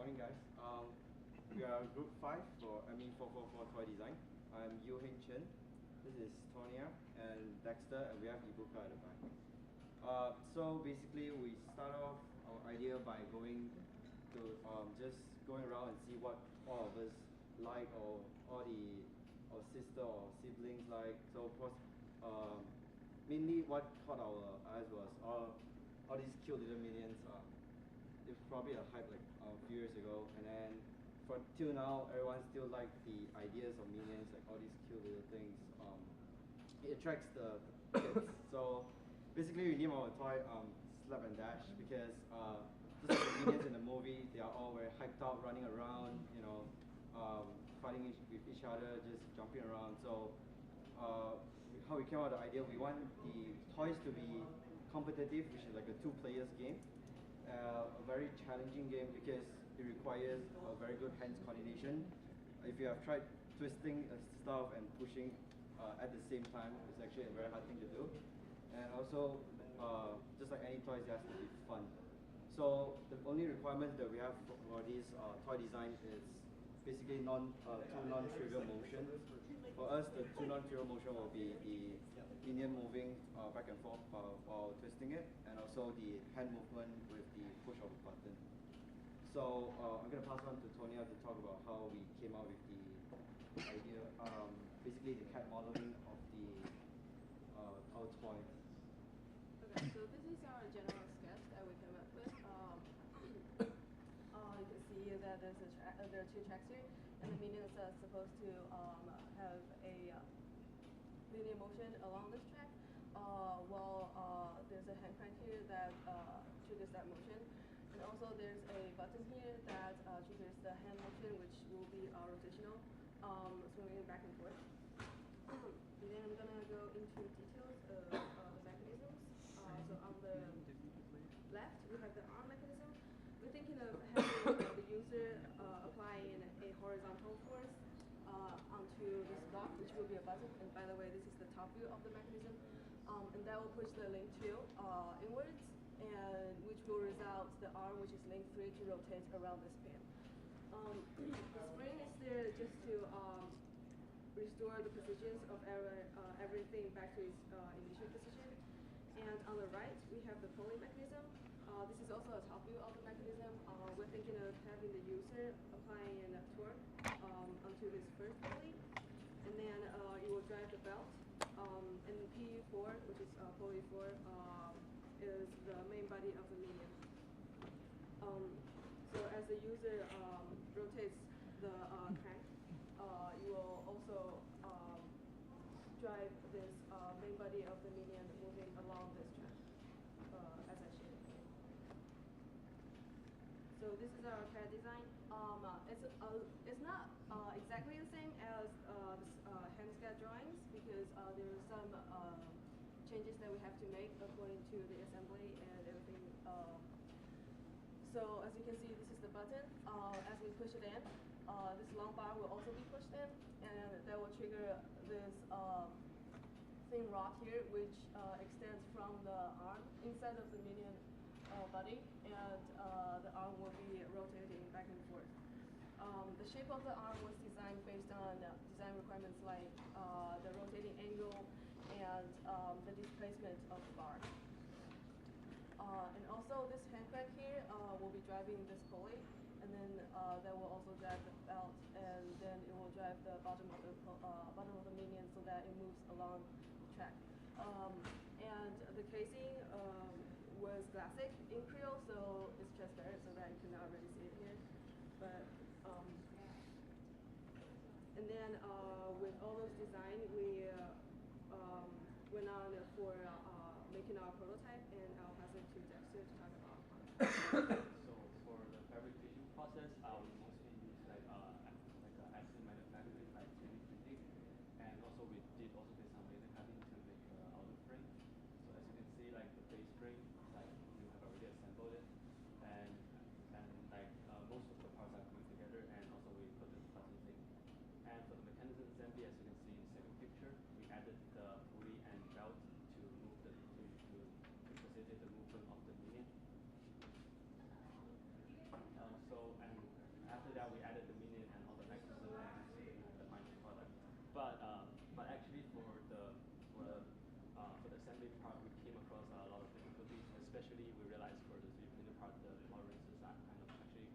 morning, guys. We are Group 5 for ME444 Toy Design. I'm Yu Heng Chen. This is Tonya and Dexter, and we have Ibuka at the back. So basically, we start off our idea by going to just going around and see what all of us like, or all the our sister or siblings like. So mainly what caught our eyes was all these cute little minions. It's probably a hype like a few years ago, and then till now, everyone still like the ideas of minions, like all these cute little things. It attracts the kids. So basically, we name our toy Slap and Dash because just like the minions in the movie, they are all very hyped up, running around, fighting with each other, just jumping around. So how we came up with the idea, we want the toys to be competitive, which is like a 2 players game. A very challenging game because it requires a very good hands coordination. If you have tried twisting stuff and pushing at the same time, it's actually a very hard thing to do. And also, just like any toys, it has to be fun. So the only requirement that we have for this toy design is basically two non-trivial motion. For us, the 2 non-trivial motion will be the minion moving back and forth while twisting it, and also the hand movement with the push of a button. So I'm going to pass on to Tonya to talk about how we came out with the idea, basically the CAD modeling of our toy. Okay, so this is our general sketch that we came up with. You can see that there are 2 tracks here, and the minions are supposed to have a linear motion along this track, while there's a hand crank here that triggers that motion. And also there's a button here that triggers the hand motion, which will be rotational, swinging back and forth. And then I'm going to go into details of the mechanisms. So on the left, we have the arm mechanism. We're thinking of having the user applying a horizontal force onto this block, which will be a button. And by the way, this is the top view of the mechanism. And that will push the link 2 inwards, and which will result the arm, which is link 3, to rotate around this pin. The spring is there just to restore the positions of everything back to its initial position. And on the right, we have the pulling mechanism. This is also a top view of the mechanism. We're thinking of having the user applying a torque onto this first pulley, and then it will drive the belt. And PE4, which is pulley 4, is the main body of the minion. So as the user rotates the crank, you will also drive this main body of the minion moving along this track, as I showed. So this is our CAD design. It's not exactly the same as hand sketch drawings because there are some changes that we have to make according to the assembly and everything. So as you can see, this is the button. As we push it in, this long bar will also be pushed in, and that will trigger this thin rod here, which extends from the arm inside of the minion body, and the arm will be rotating back and forth. The shape of the arm was designed based on design requirements like the rotating angle and the displacement of the bar. And also this hand crank here will be driving this pulley, and then that will also drive the belt, and then it will drive the bottom of the minion so that it moves along the track. And the casing was classic in Creole, so it's transparent so that you cannot really see it here. But and then with all those design, we went on for making our prototype, and I'll pass it to Dexter to talk about. So for the fabrication process, we mostly use like acid magnetic like 3D printing, and also we did some laser cutting to make the outer frame. So as you can see, like the base frame, like we have already assembled it, and like most of the parts are glued together, and also we put the buttons in. And for the mechanism assembly, as you can see in the second picture, we added the pulley and belt to move to facilitate the movement of the minion. And that we added the minion and all the mechanism into the final product. But actually for the assembly part, we came across a lot of difficulties. Especially we realized for the 3D printer part, the tolerances are kind of actually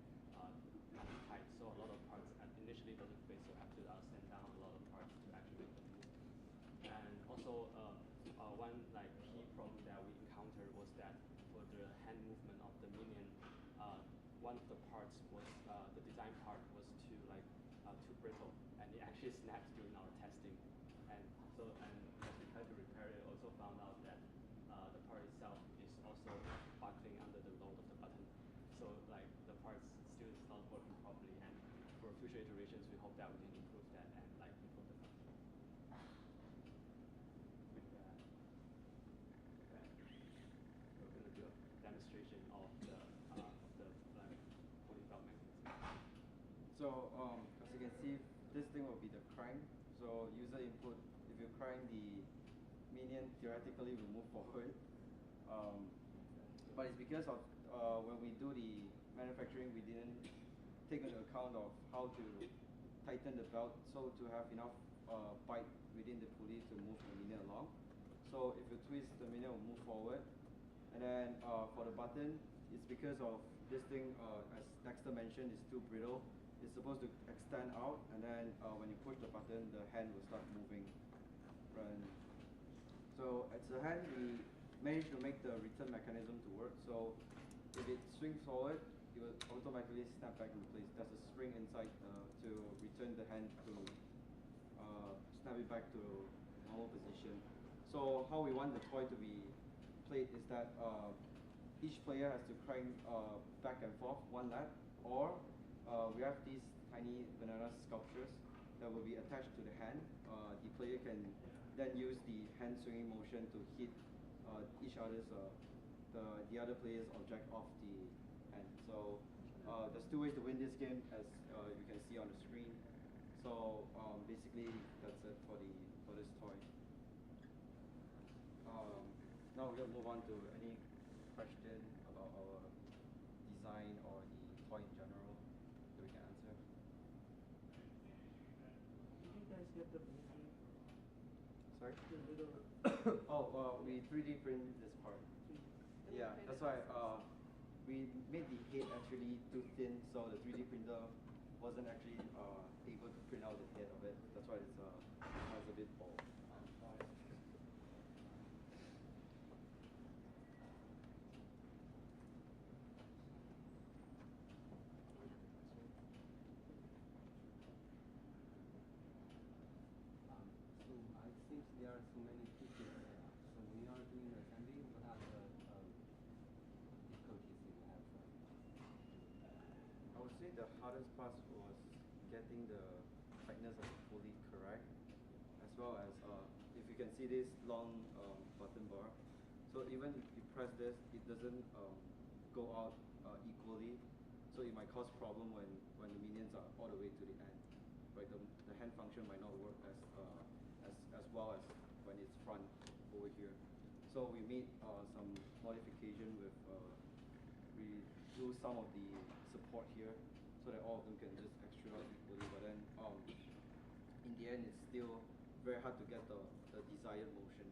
kind of tight. So a lot of parts initially doesn't fit. So have to send down a lot of parts to actually make them move. And also one like key problem that we encountered was that for the hand movement of the minion, one of the parts was the design part was too brittle, and it actually snapped during our testing. And so as we tried to repair it, also found out that the part itself is also buckling under the load of the button. So like the parts still is not working properly. And for future iterations, we hope that we can improve that and like improve the function. With that, we're going to do a demonstration of the like pulling belt mechanism. So as you can see, this thing will be the crank. So user input, if you crank the minion, theoretically will move forward. But it's because of when we do the manufacturing, we didn't take into account of how to tighten the belt so to have enough bite within the pulley to move the minion along. So if you twist, the minion will move forward. And then for the button, it's because of this thing, as Dexter mentioned, is too brittle. It's supposed to extend out, and then when you push the button, the hand will start moving. Right. So at the hand, we managed to make the return mechanism to work. So if it swings forward, it will automatically snap back into place. There's a spring inside to return the hand to snap it back to normal position. So how we want the toy to be played is that each player has to crank back and forth one lap, or we have these tiny banana sculptures that will be attached to the hand. The player can then use the hand swinging motion to hit each other's the other player's object off the hand. So there's two ways to win this game, as you can see on the screen. So basically that's it for this toy. Now we're gonna move on to any question about our design or the toy in general that we can answer. Did you guys get the movie? Sorry? The little Oh, we 3D print this part. Yeah, that's why we made the head actually too thin, so the 3D printer wasn't actually able to print out the head of it. That's why it's has a bit bald. So I think there are so many features. So when you are doing assembly, what are the difficulties you have? I would say the hardest part was getting the tightness of the pulley correct, as well as if you can see this long button bar. So even if you press this, it doesn't go out equally. So it might cause problem when the minions are all the way to the end. Right, the hand function might not work as well as when it's front over here. So we made some modification with we do some of the support here so that all of them can just extrude out equally. But then in the end, it's still very hard to get the desired motion